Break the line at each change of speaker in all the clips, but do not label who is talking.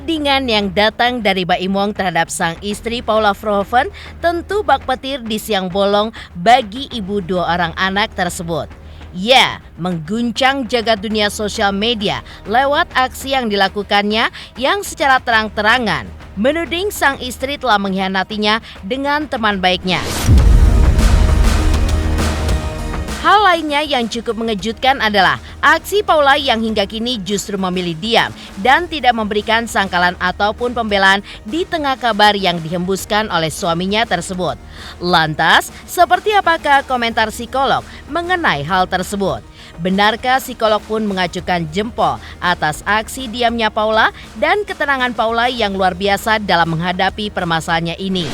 Tudingan yang datang dari Baim Wong terhadap sang istri Paula Verhoeven tentu bak petir di siang bolong bagi ibu dua orang anak tersebut. Ya, mengguncang jagat dunia sosial media lewat aksi yang dilakukannya yang secara terang-terangan menuding sang istri telah mengkhianatinya dengan teman baiknya. Hal lainnya yang cukup mengejutkan adalah aksi Paula yang hingga kini justru memilih diam dan tidak memberikan sangkalan ataupun pembelaan di tengah kabar yang dihembuskan oleh suaminya tersebut. Lantas, seperti apakah komentar psikolog mengenai hal tersebut? Benarkah psikolog pun mengacukan jempol atas aksi diamnya Paula dan ketenangan Paula yang luar biasa dalam menghadapi permasalahannya ini?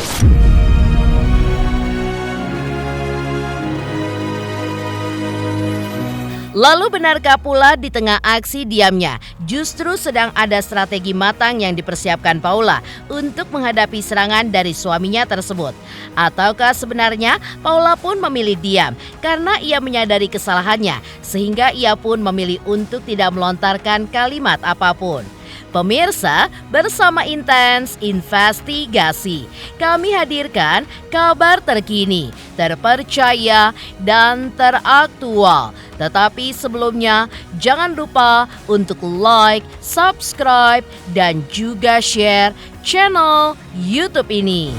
Lalu benarkah pula di tengah aksi diamnya justru sedang ada strategi matang yang dipersiapkan Paula untuk menghadapi serangan dari suaminya tersebut? Ataukah sebenarnya Paula pun memilih diam karena ia menyadari kesalahannya sehingga ia pun memilih untuk tidak melontarkan kalimat apapun? Pemirsa, bersama Intens Investigasi, kami hadirkan kabar terkini, terpercaya, dan teraktual. Tetapi sebelumnya, jangan lupa untuk like, subscribe, dan juga share channel YouTube ini.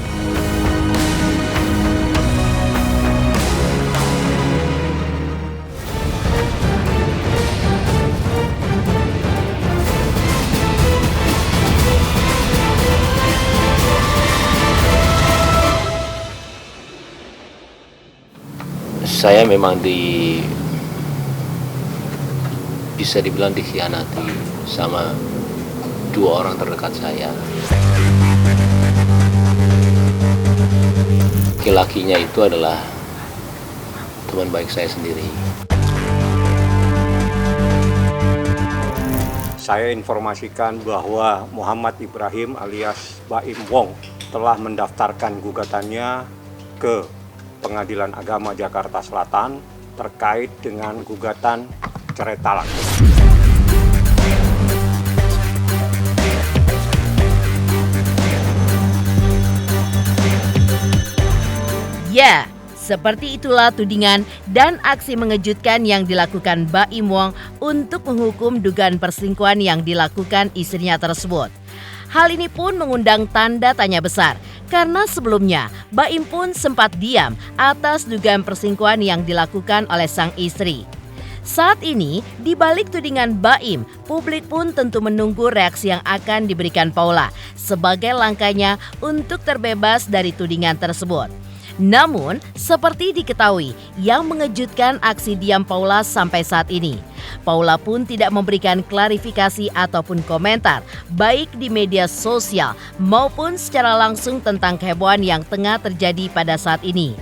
Saya memang bisa dibilang dikhianati sama dua orang terdekat saya. Laki-lakinya itu adalah teman baik saya sendiri.
Saya informasikan bahwa Muhammad Ibrahim alias Baim Wong telah mendaftarkan gugatannya ke Pengadilan Agama Jakarta Selatan terkait dengan gugatan cerai talak.
Ya, seperti itulah tudingan dan aksi mengejutkan yang dilakukan Baim Wong untuk menghukum dugaan perselingkuhan yang dilakukan istrinya tersebut. Hal ini pun mengundang tanda tanya besar karena sebelumnya Baim pun sempat diam atas dugaan perselingkuhan yang dilakukan oleh sang istri. Saat ini, di balik tudingan Baim, publik pun tentu menunggu reaksi yang akan diberikan Paula sebagai langkahnya untuk terbebas dari tudingan tersebut. Namun, seperti diketahui, yang mengejutkan aksi diam Paula sampai saat ini. Paula pun tidak memberikan klarifikasi ataupun komentar, baik di media sosial maupun secara langsung tentang kehebohan yang tengah terjadi pada saat ini.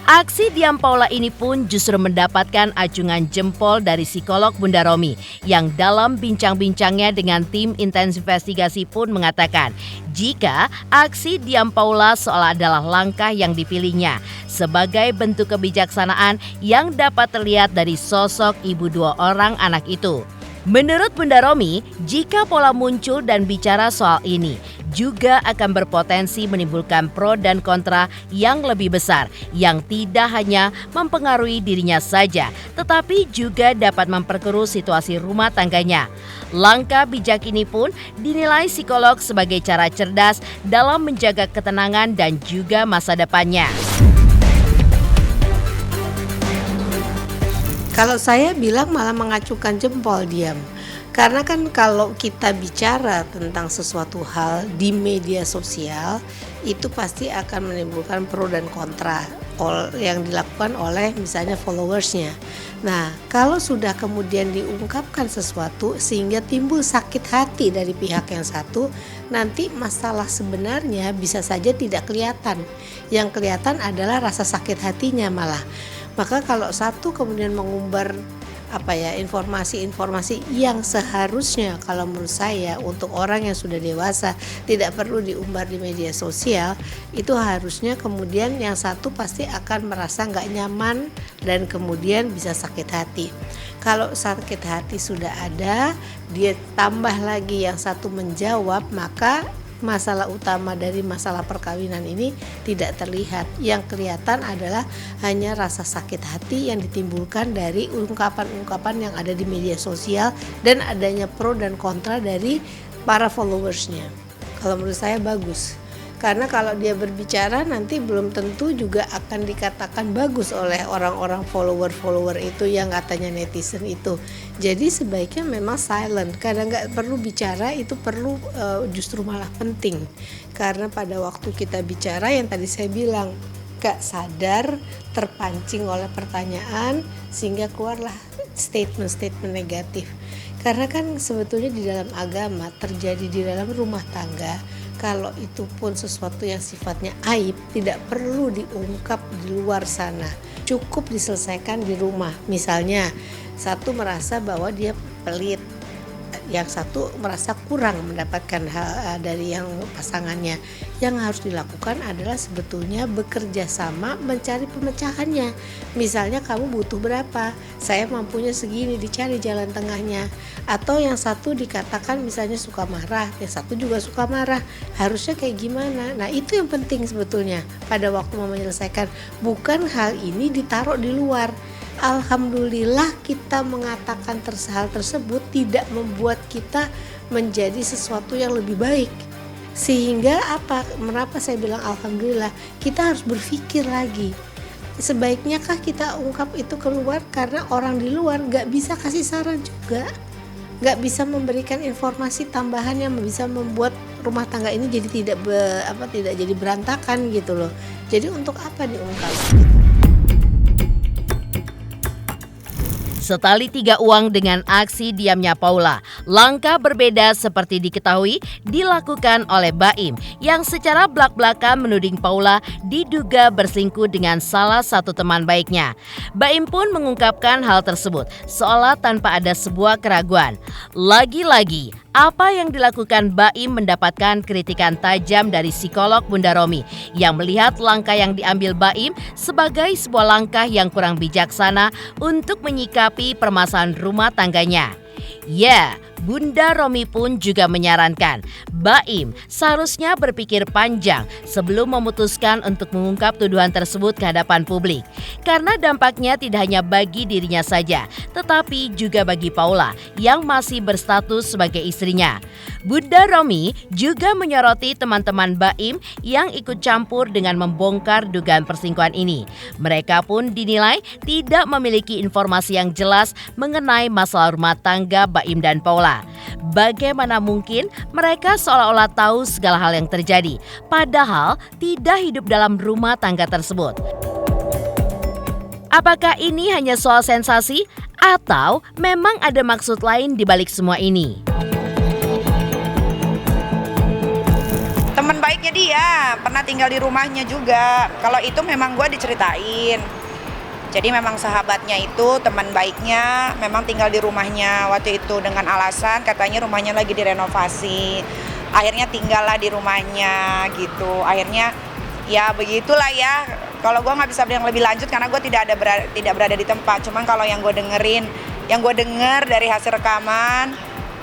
Aksi diam Paula ini pun justru mendapatkan acungan jempol dari psikolog Bunda Romi yang dalam bincang-bincangnya dengan tim Intens Investigasi pun mengatakan jika aksi diam Paula seolah adalah langkah yang dipilihnya sebagai bentuk kebijaksanaan yang dapat terlihat dari sosok ibu dua orang anak itu. Menurut Bunda Romi, jika Paula muncul dan bicara soal ini, juga akan berpotensi menimbulkan pro dan kontra yang lebih besar, yang tidak hanya mempengaruhi dirinya saja, tetapi juga dapat memperkeruh situasi rumah tangganya. Langkah bijak ini pun dinilai psikolog sebagai cara cerdas dalam menjaga ketenangan dan juga masa depannya.
Kalau saya bilang malah mengacukan jempol diam. Karena kan kalau kita bicara tentang sesuatu hal di media sosial, itu pasti akan menimbulkan pro dan kontra yang dilakukan oleh misalnya followersnya. Nah, kalau sudah kemudian diungkapkan sesuatu sehingga timbul sakit hati dari pihak yang satu, nanti masalah sebenarnya bisa saja tidak kelihatan. Yang kelihatan adalah rasa sakit hatinya malah. Maka kalau satu kemudian mengumbar informasi-informasi yang seharusnya kalau menurut saya untuk orang yang sudah dewasa tidak perlu diumbar di media sosial, itu harusnya kemudian yang satu pasti akan merasa nggak nyaman dan kemudian bisa sakit hati. Kalau sakit hati sudah ada, dia tambah lagi yang satu menjawab, maka masalah utama dari masalah perkawinan ini tidak terlihat. Yang kelihatan adalah hanya rasa sakit hati yang ditimbulkan dari ungkapan-ungkapan yang ada di media sosial dan adanya pro dan kontra dari para followersnya. Kalau menurut saya bagus. Karena kalau dia berbicara nanti belum tentu juga akan dikatakan bagus oleh orang-orang follower itu yang katanya netizen itu. Jadi sebaiknya memang silent. Kadang nggak perlu bicara, itu perlu justru malah penting. Karena pada waktu kita bicara yang tadi saya bilang, gak sadar terpancing oleh pertanyaan sehingga keluarlah statement-statement negatif. Karena kan sebetulnya di dalam agama terjadi di dalam rumah tangga, kalau itu pun sesuatu yang sifatnya aib tidak perlu diungkap di luar sana, cukup diselesaikan di rumah. Misalnya satu merasa bahwa dia pelit, yang satu merasa kurang mendapatkan hal dari yang pasangannya. Yang harus dilakukan adalah sebetulnya bekerja sama mencari pemecahannya. Misalnya kamu butuh berapa, saya mampunya segini, dicari jalan tengahnya. Atau yang satu dikatakan misalnya suka marah, yang satu juga suka marah, harusnya kayak gimana. Nah itu yang penting sebetulnya pada waktu mau menyelesaikan, bukan hal ini ditaruh di luar. Alhamdulillah kita mengatakan hal tersebut tidak membuat kita menjadi sesuatu yang lebih baik. Sehingga kenapa saya bilang alhamdulillah, kita harus berpikir lagi. Sebaiknya kah kita ungkap itu keluar, karena orang di luar gak bisa kasih saran juga, gak bisa memberikan informasi tambahan yang bisa membuat rumah tangga ini jadi tidak jadi berantakan gitu loh. Jadi untuk apa diungkap gitu.
Setali tiga uang dengan aksi diamnya Paula, langkah berbeda seperti diketahui dilakukan oleh Baim yang secara belak-belakan menuding Paula diduga berselingkuh dengan salah satu teman baiknya. Baim pun mengungkapkan hal tersebut seolah tanpa ada sebuah keraguan. Lagi-lagi, apa yang dilakukan Baim mendapatkan kritikan tajam dari psikolog Bunda Romi yang melihat langkah yang diambil Baim sebagai sebuah langkah yang kurang bijaksana untuk menyikapi permasalahan rumah tangganya. Ya, Bunda Romi pun juga menyarankan Baim seharusnya berpikir panjang sebelum memutuskan untuk mengungkap tuduhan tersebut ke hadapan publik. Karena dampaknya tidak hanya bagi dirinya saja, tetapi juga bagi Paula yang masih berstatus sebagai istrinya. Bunda Romi juga menyoroti teman-teman Baim yang ikut campur dengan membongkar dugaan perselingkuhan ini. Mereka pun dinilai tidak memiliki informasi yang jelas mengenai masalah rumah tangga Baim dan Paula. Bagaimana mungkin mereka seolah-olah tahu segala hal yang terjadi, padahal tidak hidup dalam rumah tangga tersebut. Apakah ini hanya soal sensasi atau memang ada maksud lain di balik semua ini?
Teman baiknya dia, pernah tinggal di rumahnya juga. Kalau itu memang gue diceritain. Jadi memang sahabatnya itu, teman baiknya memang tinggal di rumahnya waktu itu dengan alasan katanya rumahnya lagi direnovasi. Akhirnya tinggallah di rumahnya gitu. Akhirnya ya begitulah ya. Kalau gue nggak bisa bilang lebih lanjut karena gue tidak berada di tempat. Cuman kalau yang gue dengar dari hasil rekaman,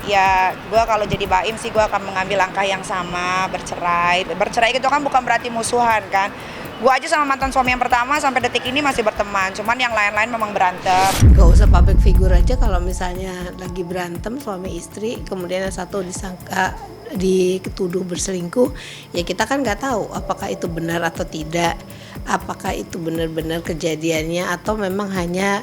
ya gue kalau jadi Baim sih gue akan mengambil langkah yang sama, bercerai. Bercerai itu kan bukan berarti musuhan kan. Gue aja sama mantan suami yang pertama sampai detik ini masih berteman, cuman yang lain-lain memang berantem.
Gak usah public figure aja, kalau misalnya lagi berantem suami istri, kemudian yang satu dituduh berselingkuh, ya kita kan nggak tahu apakah itu benar atau tidak, apakah itu benar-benar kejadiannya atau memang hanya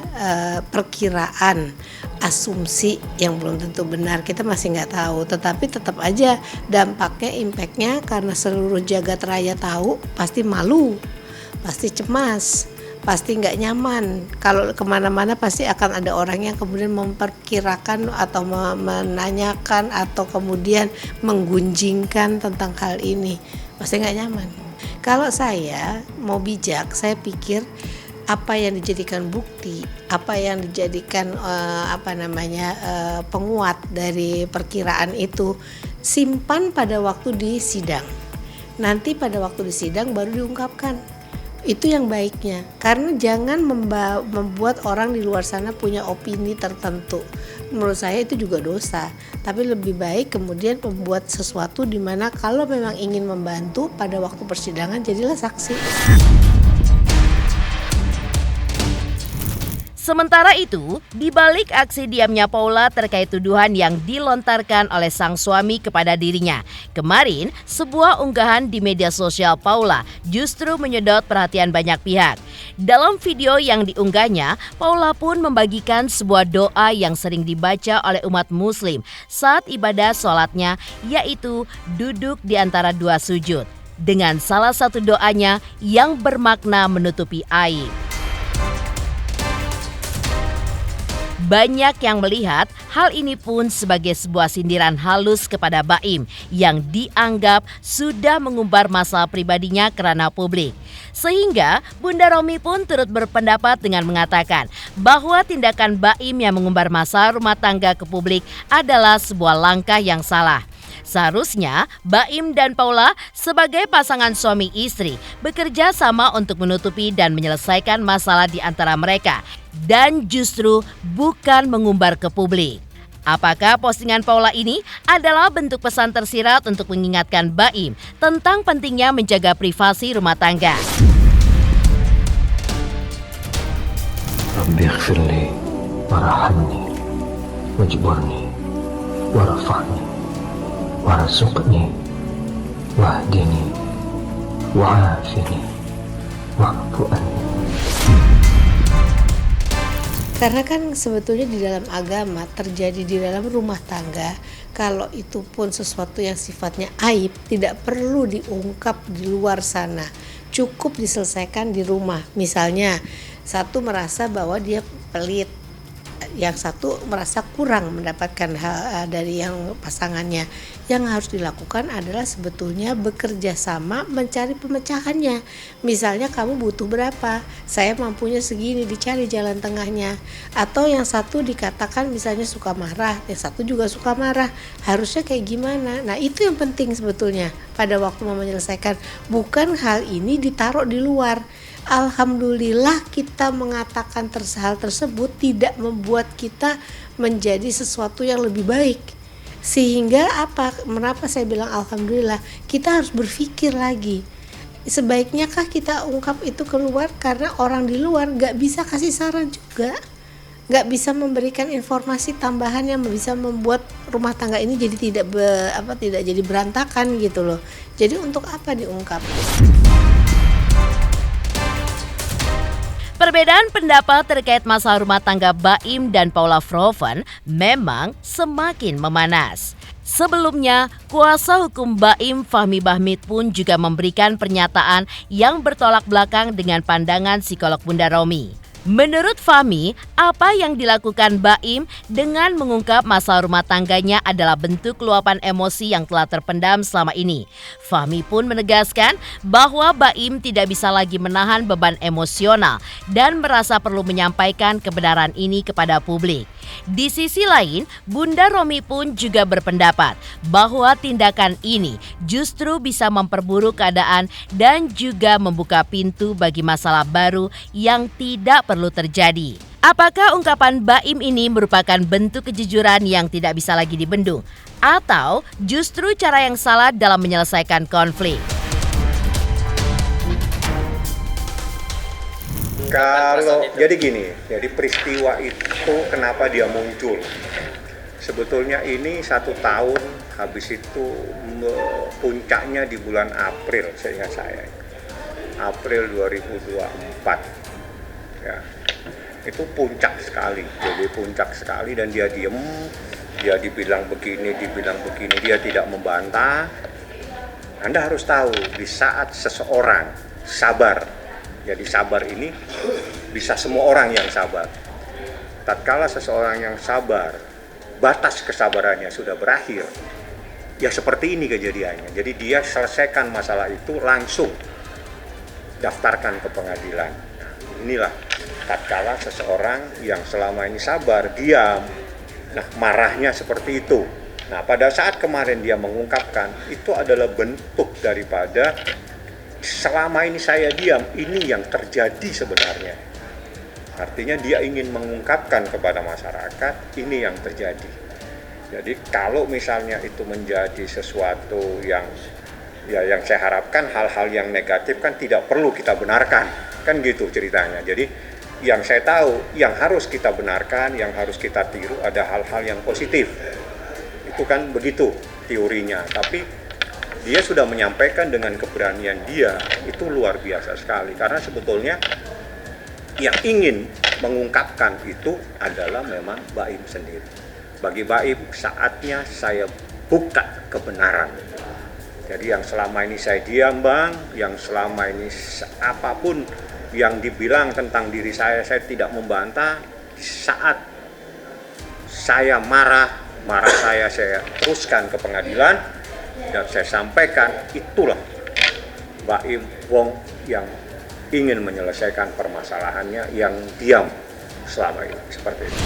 perkiraan, asumsi yang belum tentu benar, kita masih nggak tahu. Tetapi tetap aja dampaknya, impactnya, karena seluruh jagat raya tahu, pasti malu, pasti cemas, pasti nggak nyaman. Kalau kemana-mana pasti akan ada orang yang kemudian memperkirakan atau menanyakan atau kemudian menggunjingkan tentang hal ini, pasti nggak nyaman. Kalau saya mau bijak, saya pikir apa yang dijadikan bukti, apa yang dijadikan penguat dari perkiraan itu, simpan pada waktu di sidang. Nanti pada waktu di sidang baru diungkapkan. Itu yang baiknya, karena jangan membuat orang di luar sana punya opini tertentu. Menurut saya itu juga dosa. Tapi lebih baik kemudian membuat sesuatu di mana kalau memang ingin membantu pada waktu persidangan jadilah saksi.
Sementara itu, di balik aksi diamnya Paula terkait tuduhan yang dilontarkan oleh sang suami kepada dirinya, kemarin sebuah unggahan di media sosial Paula justru menyedot perhatian banyak pihak. Dalam video yang diunggahnya, Paula pun membagikan sebuah doa yang sering dibaca oleh umat muslim saat ibadah sholatnya, yaitu duduk di antara dua sujud, dengan salah satu doanya yang bermakna menutupi aib. Banyak yang melihat hal ini pun sebagai sebuah sindiran halus kepada Baim yang dianggap sudah mengumbar masalah pribadinya ke ranah publik. Sehingga Bunda Romi pun turut berpendapat dengan mengatakan bahwa tindakan Baim yang mengumbar masalah rumah tangga ke publik adalah sebuah langkah yang salah. Seharusnya Baim dan Paula sebagai pasangan suami istri bekerja sama untuk menutupi dan menyelesaikan masalah di antara mereka dan justru bukan mengumbar ke publik. Apakah postingan Paula ini adalah bentuk pesan tersirat untuk mengingatkan Baim tentang pentingnya menjaga privasi rumah tangga?
Rabbi ighfirli warhamni wajburni warfa'ni warzuqni wahdini wa'afini wa'fu anni.
Karena kan sebetulnya di dalam agama terjadi di dalam rumah tangga, kalau itu pun sesuatu yang sifatnya aib tidak perlu diungkap di luar sana, cukup diselesaikan di rumah. Misalnya satu merasa bahwa dia pelit, yang satu merasa kurang mendapatkan hal dari yang pasangannya. Yang harus dilakukan adalah sebetulnya bekerja sama mencari pemecahannya. Misalnya kamu butuh berapa, saya mampunya segini, dicari jalan tengahnya. Atau yang satu dikatakan misalnya suka marah, yang satu juga suka marah, harusnya kayak gimana. Nah itu yang penting sebetulnya pada waktu mau menyelesaikan, bukan hal ini ditaruh di luar. Alhamdulillah kita mengatakan hal tersebut tidak membuat kita menjadi sesuatu yang lebih baik. Sehingga kenapa saya bilang alhamdulillah, kita harus berpikir lagi. Sebaiknya kah kita ungkap itu keluar, karena orang di luar gak bisa kasih saran juga, gak bisa memberikan informasi tambahan yang bisa membuat rumah tangga ini jadi tidak jadi berantakan gitu loh. Jadi untuk apa diungkap?
Perbedaan pendapat terkait masalah rumah tangga Baim dan Paula Verhoeven memang semakin memanas. Sebelumnya, kuasa hukum Baim Fahmi Bahmid pun juga memberikan pernyataan yang bertolak belakang dengan pandangan psikolog Bunda Romi. Menurut Fahmi, apa yang dilakukan Baim dengan mengungkap masalah rumah tangganya adalah bentuk luapan emosi yang telah terpendam selama ini. Fahmi pun menegaskan bahwa Baim tidak bisa lagi menahan beban emosional dan merasa perlu menyampaikan kebenaran ini kepada publik. Di sisi lain, Bunda Romi pun juga berpendapat bahwa tindakan ini justru bisa memperburuk keadaan dan juga membuka pintu bagi masalah baru yang tidak perlu terjadi. Apakah ungkapan Baim ini merupakan bentuk kejujuran yang tidak bisa lagi dibendung, atau justru cara yang salah dalam menyelesaikan konflik?
Kalau jadi gini, jadi peristiwa itu kenapa dia muncul? Sebetulnya ini 1 tahun, habis itu puncaknya di bulan April, seingat saya. April 2024. Ya. Itu puncak sekali, jadi puncak sekali, dan dia diem, dia dibilang begini, dia tidak membantah. Anda harus tahu, di saat seseorang sabar, jadi sabar ini bisa semua orang yang sabar. Tatkala seseorang yang sabar, batas kesabarannya sudah berakhir, ya seperti ini kejadiannya. Jadi dia selesaikan masalah itu langsung daftarkan ke pengadilan. Nah, inilah tatkala seseorang yang selama ini sabar, diam, nah marahnya seperti itu. Nah pada saat kemarin dia mengungkapkan, itu adalah bentuk daripada selama ini saya diam, ini yang terjadi sebenarnya. Artinya dia ingin mengungkapkan kepada masyarakat, ini yang terjadi. Jadi kalau misalnya itu menjadi sesuatu yang saya harapkan hal-hal yang negatif kan tidak perlu kita benarkan, kan gitu ceritanya. Jadi yang saya tahu, yang harus kita benarkan, yang harus kita tiru ada hal-hal yang positif. Itu kan begitu teorinya, tapi dia sudah menyampaikan dengan keberanian dia, itu luar biasa sekali. Karena sebetulnya yang ingin mengungkapkan itu adalah memang Baim sendiri. Bagi Baim, saatnya saya buka kebenaran. Jadi yang selama ini saya diam, Bang, yang selama ini apapun yang dibilang tentang diri saya tidak membantah. Saat saya marah saya teruskan ke pengadilan dan saya sampaikan, itulah Baim Wong yang ingin menyelesaikan permasalahannya yang diam selama ini, seperti itu.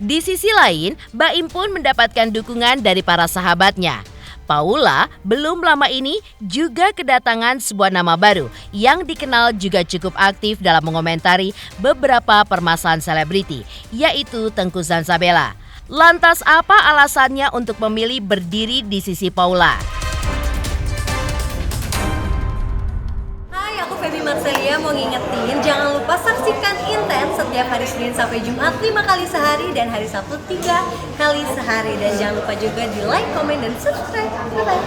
Di sisi lain, Baim pun mendapatkan dukungan dari para sahabatnya. Paula belum lama ini juga kedatangan sebuah nama baru yang dikenal juga cukup aktif dalam mengomentari beberapa permasalahan selebriti, yaitu Tengku Zanzabela. Lantas apa alasannya untuk memilih berdiri di sisi Paula?
Feby Marcelia mau ngingetin, jangan lupa saksikan Intens setiap hari Senin sampai Jumat 5 kali sehari dan hari Sabtu 3 kali sehari. Dan jangan lupa juga di like, komen, dan subscribe. Bye-bye.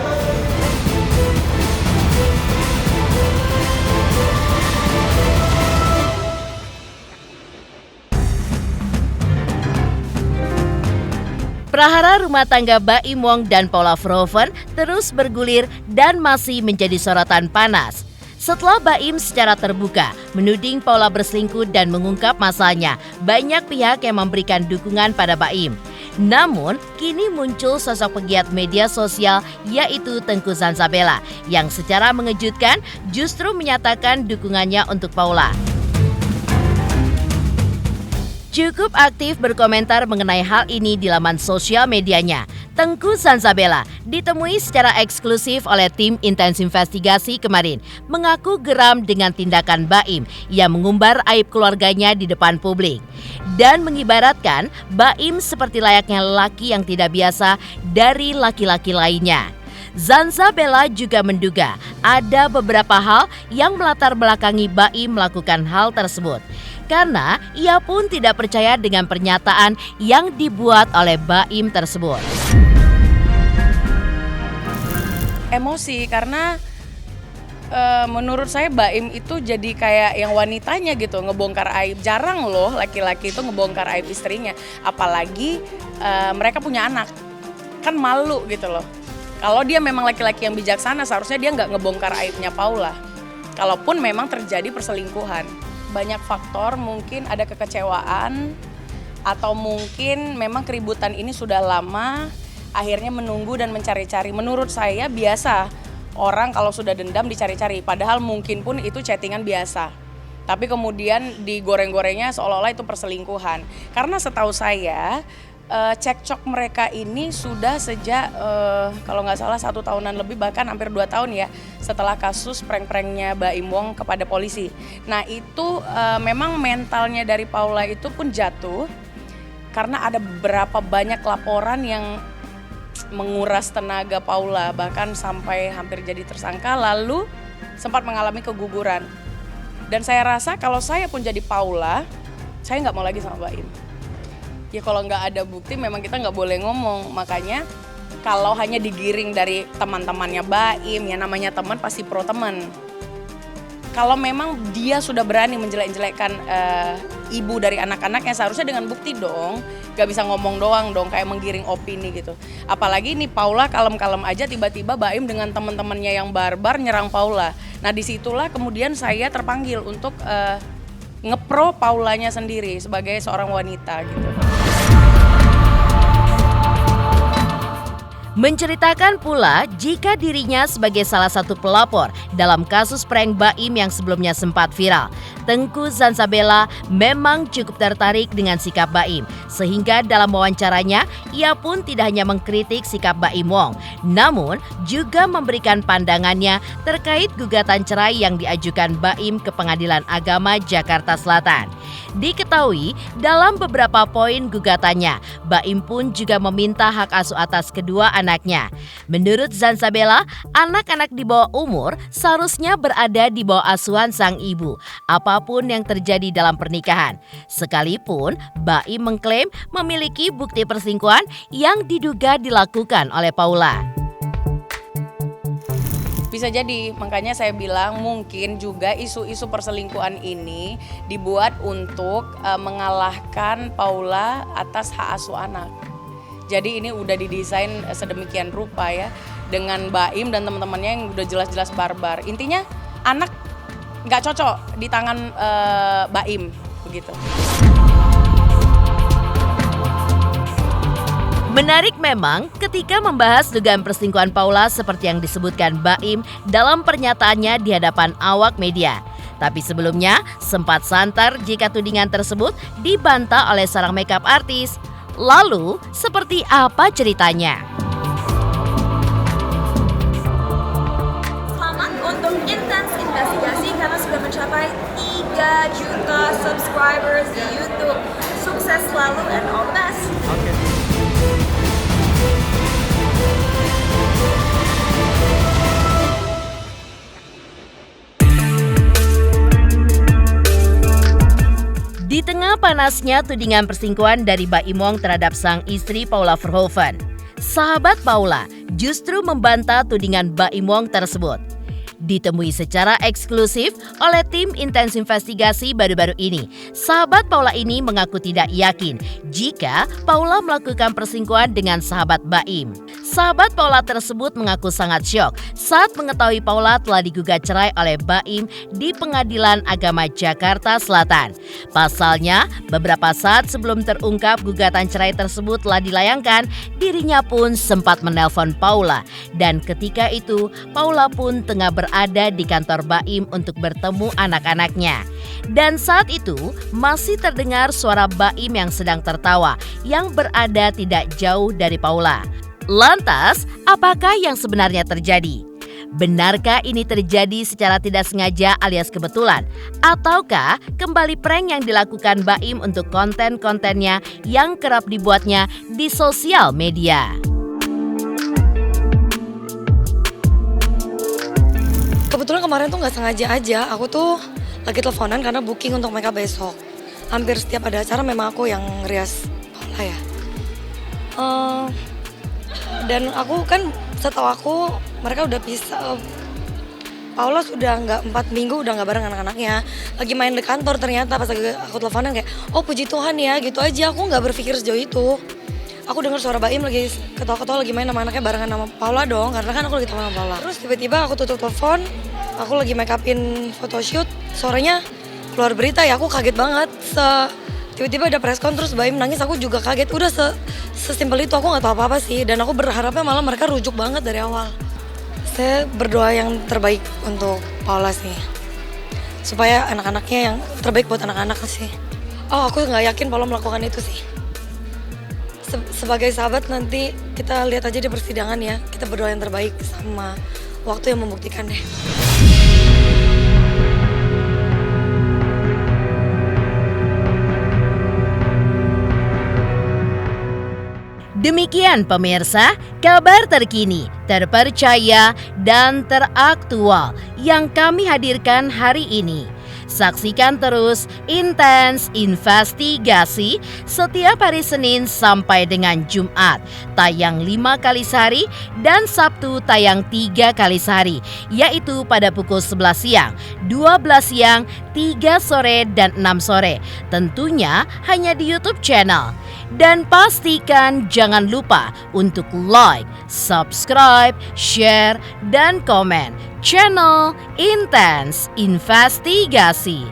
Prahara rumah tangga Baim Wong dan Paula Verhoeven terus bergulir dan masih menjadi sorotan panas. Setelah Baim secara terbuka menuding Paula berselingkuh dan mengungkap masalahnya, banyak pihak yang memberikan dukungan pada Baim. Namun, kini muncul sosok pegiat media sosial yaitu Tengku Zanzabela yang secara mengejutkan justru menyatakan dukungannya untuk Paula. Cukup aktif berkomentar mengenai hal ini di laman sosial medianya. Tengku Zanzabela ditemui secara eksklusif oleh tim Intens Investigasi kemarin mengaku geram dengan tindakan Baim yang mengumbar aib keluarganya di depan publik dan mengibaratkan Baim seperti layaknya lelaki yang tidak biasa dari laki-laki lainnya. Zanzabela juga menduga ada beberapa hal yang melatar belakangi Baim melakukan hal tersebut. Karena ia pun tidak percaya dengan pernyataan yang dibuat oleh Baim tersebut.
Emosi karena menurut saya Baim itu jadi kayak yang wanitanya gitu, ngebongkar aib. Jarang loh laki-laki itu ngebongkar aib istrinya, apalagi mereka punya anak, kan malu gitu loh. Kalau dia memang laki-laki yang bijaksana, seharusnya dia nggak ngebongkar aibnya Paula. Kalaupun memang terjadi perselingkuhan, banyak faktor, mungkin ada kekecewaan, atau mungkin memang keributan ini sudah lama, akhirnya menunggu dan mencari-cari. Menurut saya biasa, orang kalau sudah dendam dicari-cari, padahal mungkin pun itu chattingan biasa. Tapi kemudian digoreng-gorengnya seolah-olah itu perselingkuhan. Karena setahu saya, cekcok mereka ini sudah sejak kalau nggak salah 1 tahunan lebih, bahkan hampir 2 tahun ya, setelah kasus prank-pranknya Baim Wong kepada polisi. Nah itu memang mentalnya dari Paula itu pun jatuh karena ada beberapa banyak laporan yang menguras tenaga Paula, bahkan sampai hampir jadi tersangka, lalu sempat mengalami keguguran. Dan saya rasa kalau saya pun jadi Paula, saya nggak mau lagi sama Baim. Ya kalau nggak ada bukti memang kita nggak boleh ngomong. Makanya kalau hanya digiring dari teman-temannya Baim, ya namanya teman pasti pro teman. Kalau memang dia sudah berani menjelek-jelekkan ibu dari anak-anaknya, seharusnya dengan bukti dong. Gak bisa ngomong doang dong, kayak menggiring opini gitu. Apalagi nih Paula kalem-kalem aja, tiba-tiba Baim dengan teman-temannya yang barbar nyerang Paula. Nah disitulah kemudian saya terpanggil untuk ngepro Paulanya sendiri sebagai seorang wanita gitu.
Menceritakan pula jika dirinya sebagai salah satu pelapor dalam kasus prank Baim yang sebelumnya sempat viral. Tengku Zanzabela memang cukup tertarik dengan sikap Baim, sehingga dalam wawancaranya ia pun tidak hanya mengkritik sikap Baim Wong, namun juga memberikan pandangannya terkait gugatan cerai yang diajukan Baim ke Pengadilan Agama Jakarta Selatan. Diketahui dalam beberapa poin gugatannya, Baim pun juga meminta hak asuh atas kedua anaknya. Menurut Zanzabela, anak-anak di bawah umur seharusnya berada di bawah asuhan sang ibu, apapun yang terjadi dalam pernikahan. Sekalipun Baim mengklaim memiliki bukti perselingkuhan yang diduga dilakukan oleh Paula.
Bisa jadi, makanya saya bilang mungkin juga isu-isu perselingkuhan ini dibuat untuk mengalahkan Paula atas hak asuh anak. Jadi ini udah didesain sedemikian rupa ya, dengan Baim dan teman-temannya yang udah jelas-jelas barbar. Intinya anak nggak cocok di tangan Baim, begitu.
Menarik memang ketika membahas dugaan perselingkuhan Paula seperti yang disebutkan Baim dalam pernyataannya di hadapan awak media. Tapi sebelumnya sempat santer jika tudingan tersebut dibantah oleh seorang makeup artis. Lalu seperti apa ceritanya?
Selamat untuk Intens Investigasi karena sudah mencapai 3 juta subscribers di YouTube. Sukses selalu and all the best.
Di tengah panasnya tudingan perselingkuhan dari Baim Wong terhadap sang istri Paula Verhoeven, sahabat Paula justru membantah tudingan Baim Wong tersebut. Ditemui secara eksklusif oleh tim Intens Investigasi baru-baru ini, sahabat Paula ini mengaku tidak yakin jika Paula melakukan perselingkuhan dengan sahabat Baim. Sahabat Paula tersebut mengaku sangat syok saat mengetahui Paula telah digugat cerai oleh Baim di Pengadilan Agama Jakarta Selatan. Pasalnya, beberapa saat sebelum terungkap gugatan cerai tersebut telah dilayangkan, dirinya pun sempat menelpon Paula. Dan ketika itu, Paula pun tengah berada di kantor Baim untuk bertemu anak-anaknya. Dan saat itu, masih terdengar suara Baim yang sedang tertawa yang berada tidak jauh dari Paula. Lantas, apakah yang sebenarnya terjadi? Benarkah ini terjadi secara tidak sengaja alias kebetulan? Ataukah kembali prank yang dilakukan Baim untuk konten-kontennya yang kerap dibuatnya di sosial media?
Kebetulan kemarin tuh nggak sengaja aja, aku tuh lagi teleponan karena booking untuk makeup besok. Hampir setiap ada acara memang aku yang rias Paula ya. Dan aku kan setahu aku mereka udah pisah. Paula sudah nggak 4 minggu udah nggak bareng anak-anaknya. Lagi main di kantor ternyata pas aku teleponan kayak, oh puji Tuhan ya gitu aja. Aku nggak berpikir sejauh itu. Aku dengar suara Baim lagi ketawa-ketawa lagi main sama anaknya barengan sama Paula dong. Karena kan aku lagi teman sama Paula. Terus tiba-tiba aku tutup telepon. Aku lagi make upin photoshoot. Suaranya keluar berita ya aku kaget banget. Tiba-tiba ada press con terus Baim nangis, aku juga kaget. Udah sesimpel itu, aku gak tahu apa-apa sih. Dan aku berharapnya malah mereka rujuk banget dari awal. Saya berdoa yang terbaik untuk Paula sih. Supaya anak-anaknya yang terbaik buat anak-anak sih. Oh, aku gak yakin Paula melakukan itu sih. Sebagai sahabat nanti kita lihat aja di persidangan ya. Kita berdoa yang terbaik sama waktu yang membuktikan deh.
Demikian pemirsa, kabar terkini, terpercaya, dan teraktual yang kami hadirkan hari ini. Saksikan terus Intens Investigasi setiap hari Senin sampai dengan Jumat, tayang 5 kali sehari dan Sabtu tayang 3 kali sehari, yaitu pada pukul 11 siang, 12 siang, 3 sore, dan 6 sore. Tentunya hanya di YouTube channel. Dan pastikan jangan lupa untuk like, subscribe, share, dan komen channel Intens Investigasi.